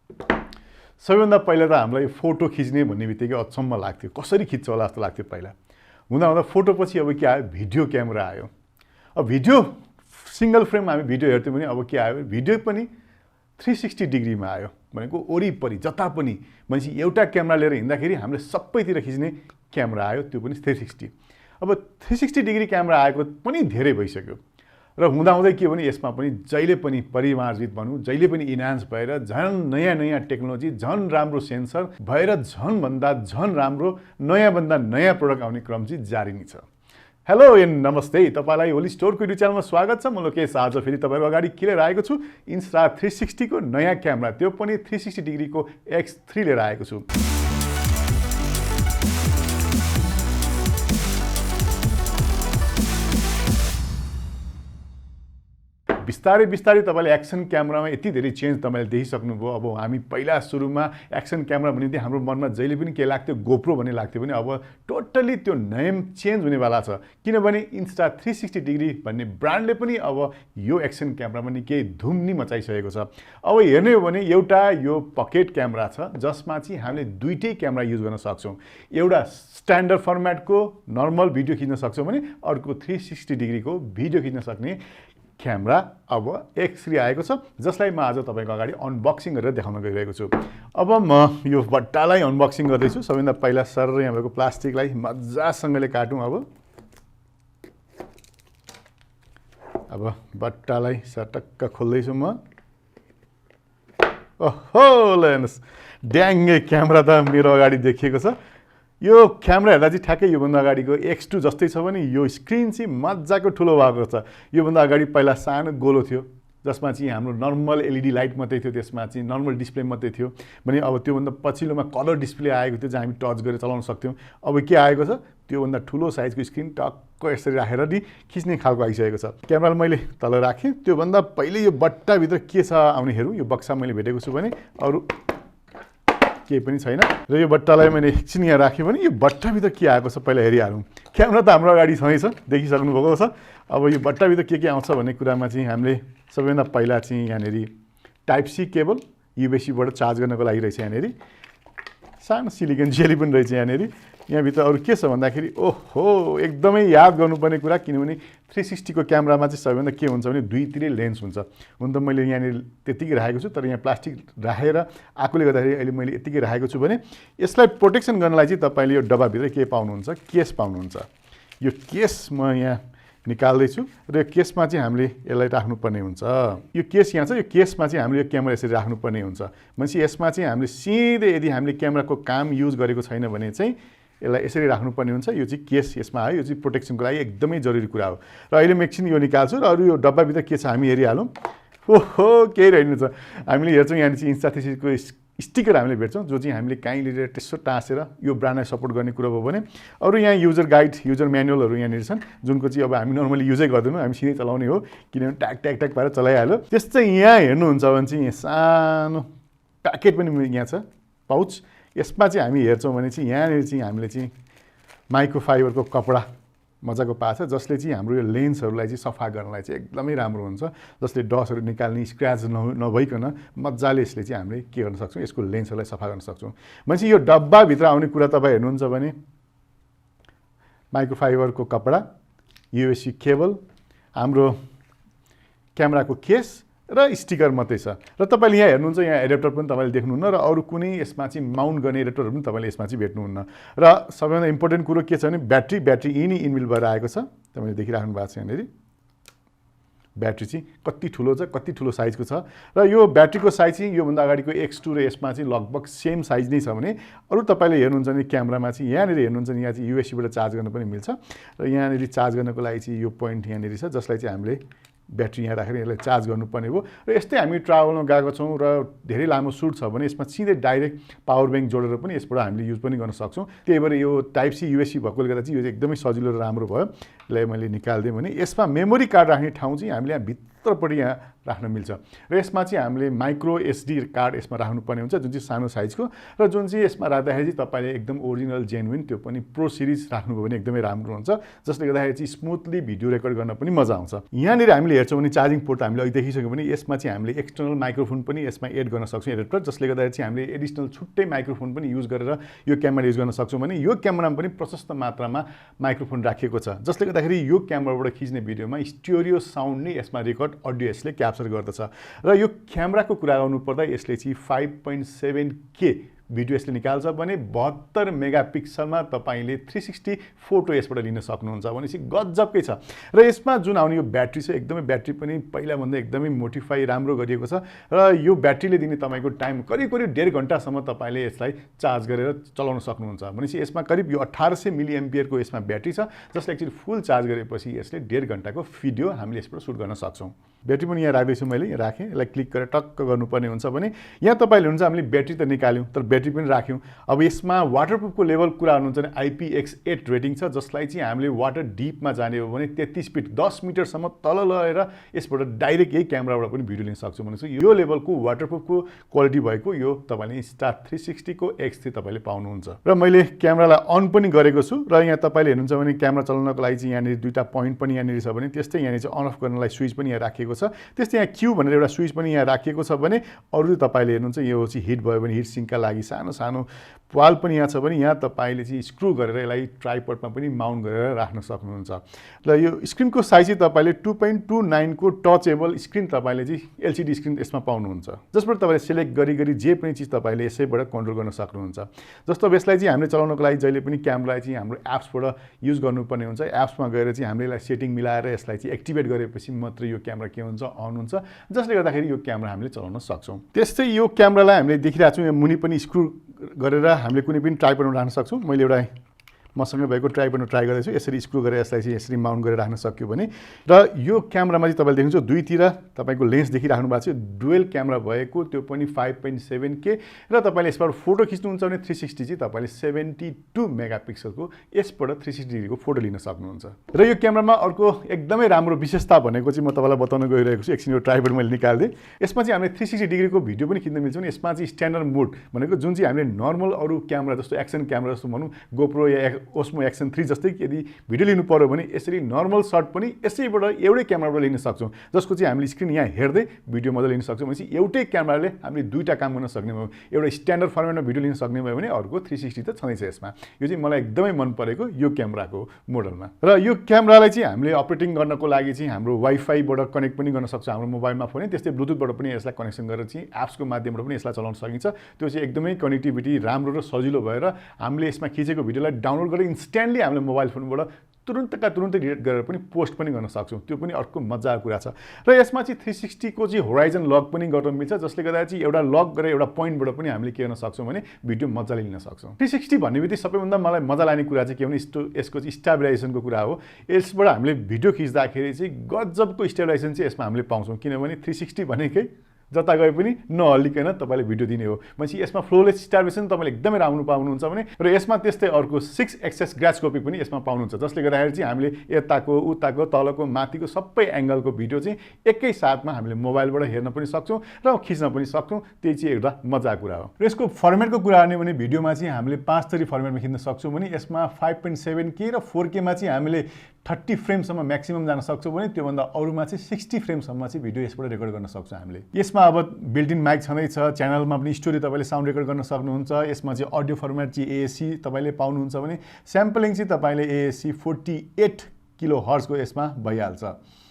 सबैभन्दा पहिला त हामीलाई फोटो खिच्ने भन्ने बित्तिकै अचम्म लाग्थ्यो, कसरी खिच्छ होला जस्तो लाग्थ्यो पहिला। हुँदा हुँदा फोटो पछि अब के आयो, भिडियो क्यामेरा आयो। अब भिडियो सिंगल फ्रेम हामी भिडियो हेर्थ्यौँ भने अब के आयो, भिडियो पनि 360 डिग्रीमा आयो। भनेको वरिपरि जता पनि मान्छे एउटा क्यामेरा लिएर हिँड्दाखेरि हामीले सबैतिर खिच्ने क्यामेरा आयो, त्यो पनि 360। अब 360 डिग्री क्यामेरा आएको पनि धेरै भइसक्यो र हुँदाहुँदै के भने यसमा पनि जहिले पनि परिमार्जित भनौँ, जहिले पनि इन्हान्स भएर झन् नयाँ नयाँ टेक्नोलोजी, झन् राम्रो सेन्सर भएर झन् राम्रो नयाँभन्दा नयाँ प्रडक्ट आउने क्रम चाहिँ जारी नै छ। हेलो एन्ड नमस्ते, तपाईँलाई ओलिज स्टोर पीवी च्यानलमा स्वागत छ। म लोकेश आज फेरि तपाईँको अगाडि के लिएर आएको छु, Insta360 को नयाँ क्यामेरा, त्यो पनि 360 डिग्रीको X3 लिएर आएको छु। बिस्तारै बिस्तारै तपाईँले एक्सन क्यामेरामा यति धेरै चेन्ज तपाईँले देखिसक्नुभयो। अब हामी पहिला सुरुमा एक्सन क्यामेरा भने हाम्रो मनमा जहिले पनि के लाग्थ्यो, गोप्रो भन्ने लाग्थ्यो भने अब टोटल्ली त्यो नेम चेन्ज हुनेवाला छ। किनभने Insta360 डिग्री भन्ने ब्रान्डले पनि अब यो एक्सन क्यामेरामा नि केही धुम नि मचाइसकेको छ। अब हेर्ने हो भने एउटा यो पकेट क्यामेरा छ जसमा चाहिँ हामीले दुईटै क्यामेरा युज गर्न सक्छौँ। एउटा स्ट्यान्डर्ड फर्मेटको नर्मल भिडियो खिच्न सक्छौँ भने अर्को 360 डिग्रीको भिडियो खिच्न सक्ने क्यामेरा अब X3 आएको छ, जसलाई म आज तपाईँको अगाडि अनबक्सिङ गरेर देखाउन गइरहेको छु। अब म यो बट्टालाई अनबक्सिङ गर्दैछु। सबैभन्दा पहिला सर यहाँ भएको प्लास्टिकलाई मजासँगले काटौँ। अब बट्टालाई सटक्क खोल्दैछु म। ओहो ल हेर्नुहोस्, ड्याङ्गे क्यामेरा त मेरो अगाडि देखिएको छ। यो क्यामेरा हेर्दा चाहिँ ठ्याक्कै योभन्दा अगाडिको X2 जस्तै छ भने यो स्क्रिन चाहिँ मजाको ठुलो भएको छ। योभन्दा अगाडि पहिला सानो गोलो थियो जसमा चाहिँ हाम्रो नर्मल एलइडी लाइट मात्रै थियो, त्यसमा चाहिँ नर्मल डिस्प्ले मात्रै थियो भने अब त्योभन्दा पछिल्लोमा कलर डिस्प्ले आएको थियो जहाँ हामी टच गरेर चलाउन सक्थ्यौँ। अब के आएको छ, त्योभन्दा ठुलो साइजको स्क्रिन टक्क यसरी राखेर नि खिच्ने खालको आइसकेको छ। क्यामेरालाई मैले तल राखेँ, त्योभन्दा पहिले यो बट्टाभित्र के छ आउने हेरौँ। यो बक्सा मैले भेटेको छु भने अरू केही पनि छैन र यो बट्टालाई मैले एकछिन यहाँ राखेँ भने यो बट्टाभित्र के आएको छ पहिला हेरिहालौँ। क्यामेरा त हाम्रो अगाडि छँदैछ, देखिसक्नु भएको छ। अब यो बट्टाभित्र के आउँछ भन्ने कुरामा चाहिँ हामीले सबैभन्दा पहिला चाहिँ यहाँनिर टाइप सी केबल युएसबीबाट चार्ज गर्नको लागि रहेछ। यहाँनिर सानो सिलिकन जेली पनि रहेछ। यहाँभित्र अरू के छ भन्दाखेरि ओहो एकदमै याद गर्नुपर्ने कुरा, किनभने 360 को क्यामेरामा चाहिँ सबैभन्दा के हुन्छ भने दुईतिरै लेन्स हुन्छ। हुन त मैले यहाँनिर त्यतिकै राखेको छु, तर यहाँ प्लास्टिक राखेर आएकोले गर्दाखेरि अहिले मैले यतिकै राखेको छु भने यसलाई प्रोटेक्सन गर्नलाई चाहिँ तपाईँले यो डब्बाभित्र के पाउनुहुन्छ, केस पाउनुहुन्छ। यो केस म यहाँ निकाल्दैछु र यो केसमा चाहिँ हामीले यसलाई राख्नुपर्ने हुन्छ। यो केस यहाँ छ, यो केसमा चाहिँ हामीले यो क्यामेरा यसरी राख्नुपर्ने हुन्छ। भनेपछि यसमा चाहिँ हामीले सिधै यदि हामीले क्यामेराको काम युज गरेको छैन भने चाहिँ यसलाई यसरी राख्नुपर्ने हुन्छ। यो चाहिँ केस यसमा आयो, यो चाहिँ प्रोटेक्सनको लागि एकदमै जरुरी कुरा हो। र अहिले म एकछिन यो निकाल्छु र अरू यो डब्बाभित्र के छ हामी हेरिहालौँ। ओहो केही रहेन छ। हामीले हेर्छौँ यहाँ चाहिँ Insta360 को स्टिकर हामीले भेट्छौँ, जो चाहिँ हामीले कहीँ लिएर त्यसो टाँसेर यो ब्रान्डलाई सपोर्ट गर्ने कुरो भयो भने। अरू यहाँ युजर गाइड, युजर म्यानुअलहरू यहाँनिर छन्, जुनको चाहिँ अब हामी नर्मली युजै गर्दैनौँ, हामी सिधै चलाउने हो किनभने ट्याक ट्याक ट्याक पारेर चलाइहाल्यो। त्यस्तै यहाँ हेर्नुहुन्छ भने चाहिँ यहाँ सानो प्याकेट पनि यहाँ छ, पाउच। यसमा चाहिँ हामी हेर्छौँ भने चाहिँ यहाँनिर चाहिँ हामीले चाहिँ माइक्रोफाइबरको कपडा मजाको पाछ, जसले चाहिँ हाम्रो यो लेन्सहरूलाई चाहिँ सफा गर्नलाई चाहिँ एकदमै राम्रो हुन्छ, जसले डस्टहरू निकाल्ने, स्क्रैच नभइकन मजाले यसले चाहिँ हामीले के गर्न सक्छौँ, यसको लेन्सहरूलाई सफा गर्न सक्छौँ। भनेपछि यो डब्बाभित्र आउने कुरा तपाईँ हेर्नुहुन्छ भने माइक्रोफाइबरको कपडा, युएसबी केबल, हाम्रो क्यामेराको केस र स्टिकर मात्रै छ। र तपाईँले यहाँ हेर्नुहुन्छ, यहाँ एडेप्टर पनि तपाईँले देख्नुहुन्न र अरू कुनै यसमा चाहिँ माउन्ट गर्ने एडेप्टरहरू पनि तपाईँले यसमा चाहिँ भेट्नुहुन्न। र सबैभन्दा इम्पोर्टेन्ट कुरो के छ भने ब्याट्री इनबिल्ट भएर आएको छ। तपाईँले देखिराख्नु भएको छ यहाँनिर ब्याट्री चाहिँ कति ठुलो छ, कति ठुलो साइजको छ। र यो ब्याट्रीको साइज चाहिँ योभन्दा अगाडिको X2 र यसमा चाहिँ लगभग सेम साइज नै छ भने अरू तपाईँले हेर्नुहुन्छ भने क्यामेरामा चाहिँ यहाँनिर हेर्नुहुन्छ भने यहाँ चाहिँ युएसबीबाट चार्ज गर्न पनि मिल्छ र यहाँनिर चार्ज गर्नको लागि चाहिँ यो पोइन्ट यहाँनिर छ, जसलाई चाहिँ हामीले ब्याट्री यहाँ राखेर यसलाई चार्ज गर्नुपर्ने हो। र यस्तै हामी ट्राभलमा गएको छौँ र धेरै लामो सुट छ भने यसमा सिधै डाइरेक्ट पावर ब्याङ्क जोडेर पनि यसबाट हामीले युज पनि गर्न सक्छौँ। त्यही भएर यो टाइप सी युएसबी भएकोले गर्दा चाहिँ यो एकदमै सजिलो र राम्रो भयो। यसलाई मैले निकालिदिएँ भने यसमा मेमोरी कार्ड राख्ने ठाउँ चाहिँ हामीले यहाँ भित्रपट्टि यहाँ राख्न मिल्छ र यसमा चाहिँ हामीले माइक्रो एसडी कार्ड यसमा राख्नुपर्ने हुन्छ जुन चाहिँ सानो साइजको र जुन चाहिँ यसमा राख्दाखेरि चाहिँ तपाईँले एकदम ओरिजिनल जेन्युन त्यो पनि प्रो सिरिज राख्नुभयो भने एकदमै राम्रो हुन्छ जसले गर्दाखेरि चाहिँ स्मुथली भिडियो रेकर्ड गर्न पनि मजा आउँछ यहाँनिर हामीले हेर्छौँ भने चार्जिङ पोर्ट हामीले अघि देखिसक्यौँ भने यसमा चाहिँ हामीले एक्सटर्नल माइक्रोफोन पनि यसमा एड गर्न सक्छौँ एडेप्टर जसले गर्दाखेरि चाहिँ हामीले एडिसनल छुट्टै माइक्रोफोन पनि युज गरेर यो क्यामेरा युज गर्न सक्छौँ भने यो क्यामेरामा पनि प्रशस्त मात्रामा माइक्रोफोन राखिएको छ जसले गर्दाखेरि यो क्यामेराबाट खिच्ने भिडियोमा स्टिरियो साउन्ड नै यसमा रेकर्ड अडियो यसले क्याप्चर गर्दछ र यो क्यामेराको कुरा गर्नुपर्दा यसले चाहिँ 5.7K भिडियो यसले निकाल्छ भने 72 मेगापिक्सलमा तपाईँले 360 फोटो यसबाट लिन सक्नुहुन्छ भनेपछि गजबकै छ र यसमा जुन आउने यो ब्याट्री छ एकदमै ब्याट्री पनि पहिलाभन्दा एकदमै मोडिफाई राम्रो गरिएको छ र यो ब्याट्रीले दिने तपाईँको टाइम करिब 1.5 घन्टासम्म तपाईँले यसलाई चार्ज गरेर चलाउन सक्नुहुन्छ भनेपछि यसमा करिब यो 1800 मिली एम्पियरको यसमा ब्याट्री छ जसले एक्चुअली फुल चार्ज गरेपछि यसले 1.5 घन्टाको भिडियो हामीले यसबाट सुट गर्न सक्छौँ ब्याट्री पनि यहाँ राख्दैछु मैले यहाँ राखेँ यसलाई क्लिक गरेर टक्क गर्नुपर्ने हुन्छ भने यहाँ तपाईँले हुन्छ हामीले ब्याट्री त निकाल्यौँ तर ब्याट्री पनि राख्यौँ अब यसमा वाटरप्रुफको लेभल कुरा गर्नुहुन्छ भने IPX8 रेटिङ छ जसलाई चाहिँ हामीले वाटर डिपमा जाने हो भने 33 फिट 10 मिटरसम्म तल लगेर यसबाट डाइरेक्ट यही क्यामेराबाट पनि भिडियो लिन सक्छौँ भनेको यो लेभलको वाटरप्रुफको क्वालिटी भएको यो तपाईँले Insta360 को X3 तपाईँले पाउनुहुन्छ र मैले क्यामेरालाई अन पनि गरेको छु र यहाँ तपाईँले हेर्नुहुन्छ भने क्यामेरा चलाउनको लागि चाहिँ यहाँनिर दुईटा पोइन्ट पनि यहाँनिर छ भने त्यस्तै यहाँनिर चाहिँ अन अफ गर्नलाई स्विच पनि यहाँ राखिएको छ त्यस्तै यहाँ क्यू भनेर एउटा स्विच पनि यहाँ राखिएको छ भने अरू तपाईँले हेर्नुहुन्छ यो चाहिँ हिट भयो भने हिट सिङ्कका लागि सानो सानो पाल पनि यहाँ छ भने यहाँ तपाईँले चाहिँ स्क्रु गरेर यसलाई ट्राइपडमा पनि माउन्ट गरेर राख्न सक्नुहुन्छ र यो स्क्रिनको साइज चाहिँ तपाईँले 2.29 को टचेबल स्क्रिन तपाईँले चाहिँ LCD स्क्रिन यसमा पाउनुहुन्छ जसबाट तपाईँले सेलेक्ट गरी जे पनि चिज तपाईँले यसैबाट कन्ट्रोल गर्न सक्नुहुन्छ जस्तो अब यसलाई चाहिँ हामीले चलाउनको लागि जहिले पनि क्यामेरालाई चाहिँ हाम्रो एप्सबाट युज गर्नुपर्ने हुन्छ एप्समा गएर चाहिँ हामीले यसलाई सेटिङ मिलाएर यसलाई चाहिँ एक्टिभेट गरेपछि मात्र यो क्यामेरा के हुन्छ अन हुन्छ जसले गर्दाखेरि यो क्यामेरा हामीले चलाउन सक्छौँ त्यस्तै यो क्यामेरालाई हामीले देखिरहेको छौँ यहाँ मुनि पनि स्क्रु गरेर हामीले कुनै पनि ट्राइपडमा राख्न सक्छौँ मैले एउटा मसँग भएको ट्राइपडमा ट्राई गर्दैछु यसरी स्क्रु गरेर यसलाई चाहिँ यसरी माउन्ट गरेर राख्न सक्यो भने र यो क्यामेरामा चाहिँ तपाईँले देख्नुहुन्छ दुईतिर तपाईँको लेन्स देखिराख्नु भएको छ डुवेल क्यामेरा भएको त्यो पनि 5.7K र तपाईँले यसबाट फोटो खिच्नुहुन्छ भने 360 चाहिँ तपाईँले 72 मेगापिक्सलको यसबाट 360 डिग्रीको फोटो लिन सक्नुहुन्छ र यो क्यामेरामा अर्को एकदमै राम्रो विशेषता भनेको चाहिँ म तपाईँलाई बताउन गइरहेको छु एकछिन यो ट्राइपड मैले निकाल्दिएँ यसमा चाहिँ हामीले 360 डिग्रीको भिडियो पनि खिच्न मिल्छ भने यसमा चाहिँ स्ट्यान्डर्ड मोड भनेको जुन चाहिँ हामीले नर्मल अरू क्यामेरा जस्तो एक्सन क्यामेरा जस्तो भनौँ गोप्रो या ओस्मो एक्सन 3 जस्तै यदि भिडियो लिनु पर्यो भने यसरी नर्मल शट पनि यसैबाट एउटै क्यामेराबाट लिन सक्छौँ जसको चाहिँ हामीले स्क्रिन यहाँ हेर्दै भिडियो मजाले लिन सक्छौँ भनेपछि एउटै क्यामेराले हामीले दुईटा काम गर्न सक्ने भयो एउटा स्ट्यान्डर्ड फर्मेटमा भिडियो लिन सक्ने भयो भने अर्को 360 त छँदैछ यसमा यो चाहिँ मलाई एकदमै मन परेको यो क्यामेराको मोडलमा र यो क्यामेरालाई चाहिँ हामीले अपरेटिङ गर्नको लागि चाहिँ हाम्रो वाइफाईबाट कनेक्ट पनि गर्न सक्छौँ हाम्रो मोबाइलमा फोन त्यस्तै ब्लुटुथबाट पनि यसलाई कनेक्सन गरेर चाहिँ एप्सको माध्यमबाट पनि यसलाई चलाउन सकिन्छ त्यो चाहिँ एकदमै कनेक्टिभिटी राम्रो र सजिलो भएर हामीले यसमा खिचेको भिडियोलाई डाउनलोड गरेर इन्स्ट्यान्टली हामीले मोबाइल फोनबाट तुरुन्तका तुरुन्तै डिलिट गरेर पनि पोस्ट पनि गर्न सक्छौँ त्यो पनि अर्को मजाको कुरा छ र यसमा चाहिँ 360 को चाहिँ होराइजन लक पनि गर्न मिल्छ जसले गर्दा चाहिँ एउटा लक गरेर एउटा पोइन्टबाट पनि हामीले के गर्न सक्छौँ भने भिडियो मजाले लिन सक्छौँ 360 भन्ने बित्तिकै सबैभन्दा मलाई मजा लाग्ने कुरा चाहिँ के भने यसको चाहिँ स्टेबलाइजेसनको कुरा हो यसबाट हामीले भिडियो खिच्दाखेरि चाहिँ गजबको स्टेबलाइजेसन चाहिँ यसमा हामीले पाउँछौँ किनभने 360 भनेकै जता गए पनि नहल्लिकन तपाईँले भिडियो दिने हो भनेपछि यसमा फ्लोलेस स्टेबलाइजेसन तपाईँले एकदमै राम्रो पाउनुहुन्छ भने र यसमा त्यस्तै अर्को 6 एक्सेस ग्रास्कोपिक पनि यसमा पाउनुहुन्छ जसले गर्दाखेरि चाहिँ हामीले यताको उताको तलको माथिको सबै एङ्गलको भिडियो चाहिँ एकै साथमा हामीले मोबाइलबाट हेर्न पनि सक्छौँ र खिच्न पनि सक्छौँ त्यही चाहिँ एउटा मजाको कुरा हो र यसको फर्मेटको कुरा गर्ने भने भिडियोमा चाहिँ हामीले 5 थरी फर्मेटमा खिच्न सक्छौँ भने यसमा 5.7K र 4K मा चाहिँ हामीले 30 फ्रेमसम्म म्याक्सिमम जान सक्छौँ भने त्योभन्दा अरूमा चाहिँ 60 फ्रेमसम्म चाहिँ भिडियो यसबाट रेकर्ड गर्न सक्छौँ हामीले यसमा अब बिल्ट इन माइक छँदैछ च्यानलमा पनि स्टोरी तपाईँले साउन्ड रेकर्ड गर्न सक्नुहुन्छ यसमा चाहिँ अडियो फर्मेट चाहिँ AAC तपाईँले पाउनुहुन्छ भने स्याम्पलिङ चाहिँ तपाईँले AAC 48 किलोहर्ज को यसमा भइहाल्छ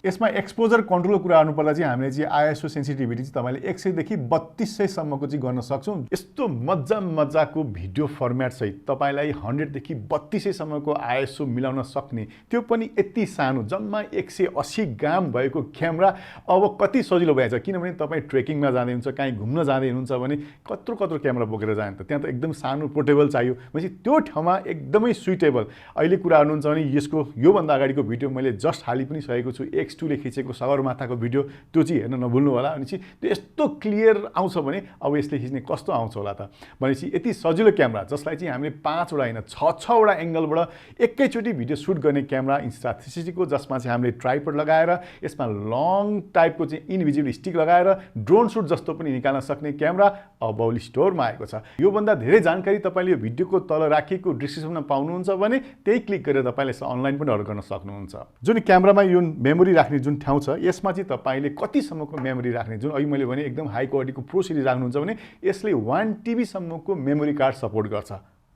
यसमा एक्सपोजर कन्ट्रोलको कुरा गर्नुपर्दा चाहिँ हामीले चाहिँ आइएसओ सेन्सिटिभिटी चाहिँ तपाईँले 100 देखि 3200 सम्मको चाहिँ गर्न सक्छौँ यस्तो मजाको भिडियो फर्मेट सहित तपाईँलाई 100 देखि 3200 सम्मको आइएसओ मिलाउन सक्ने त्यो पनि यति सानो जम्मा 180 ग्राम भएको क्यामेरा अब कति सजिलो भएछ किनभने तपाईँ ट्रेकिङमा जाँदै हुन्छ कहीँ घुम्न जाँदै हुनुहुन्छ भने कत्रो क्यामेरा बोकेर जाने त त्यहाँ त एकदम सानो पोर्टेबल चाहियो भनेपछि त्यो ठाउँमा एकदमै सुइटेबल अहिले कुरा गर्नुहुन्छ भने यसको योभन्दा अगाडिको भिडियो मैले जस्ट हालि पनि सकेको छु X2 ले खिचेको सगरमाथाको भिडियो त्यो चाहिँ हेर्न नभुल्नु होला। अनि चाहिँ त्यो यस्तो क्लियर आउँछ भने अब यसले खिच्ने कस्तो आउँछ होला त भनेपछि यति सजिलो क्यामेरा जसलाई चाहिँ हामीले 5 वटा हैन 6 वटा एंगलबाट एकैचोटी भिडियो सुट गर्ने क्यामेरा Insta360 को, जसमा चाहिँ हामीले ट्राइपड लगाएर यसमा लङ टाइपको चाहिँ इनभिजिबल स्टिक लगाएर ड्रोन सुट जस्तो पनि निकाल्न सक्ने क्यामेरा अब ओलिज स्टोरमा आएको छ। यो भन्दा धेरै जानकारी तपाईले यो भिडियोको तल राखिएको डिस्क्रिप्सनमा पाउनुहुन्छ भने त्यही क्लिक गरेर तपाईले यसलाई अनलाइन पनि अर्डर गर्न सक्नुहुन्छ। जुन क्यामेरामा यो मेमोरी राख्ने जुन ठाउँ छ यसमा चाहिँ तपाईले कतिसम्मको मेमोरी राख्ने, जुन अहिले मैले भने एकदम हाई क्वालिटीको प्रो सिरिज राख्नुहुन्छ भने यसले 1 TB सम्मको मेमोरी कार्ड सपोर्ट गर्छ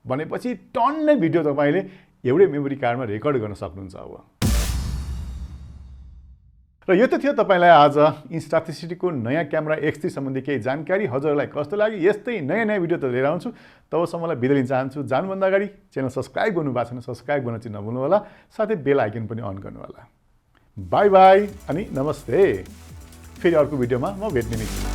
भनेपछि टन्नै भिडियो तपाईले एउटै मेमोरी कार्डमा रेकर्ड गर्न सक्नुहुन्छ। अब र यो त थियो तपाईलाई आज Insta360 को नयाँ क्यामेरा X3 सम्बन्धी केही जानकारी। हजुरलाई कस्तो लाग्यो? यस्तै नयाँ विडियो त लिएर आउँछु। तबसम्मलाई बिदा लिन चाहन्छु। जानुभन्दा अगाडि च्यानल सब्स्क्राइब गर्नु भएको छैन सब्स्क्राइब गर्न चाहिँ नभुल्नु होला, साथै बेल आइकन पनि अन गर्नु होला। बाई बाई अनि नमस्ते। फेरि अर्को भिडियोमा म भेट्ने।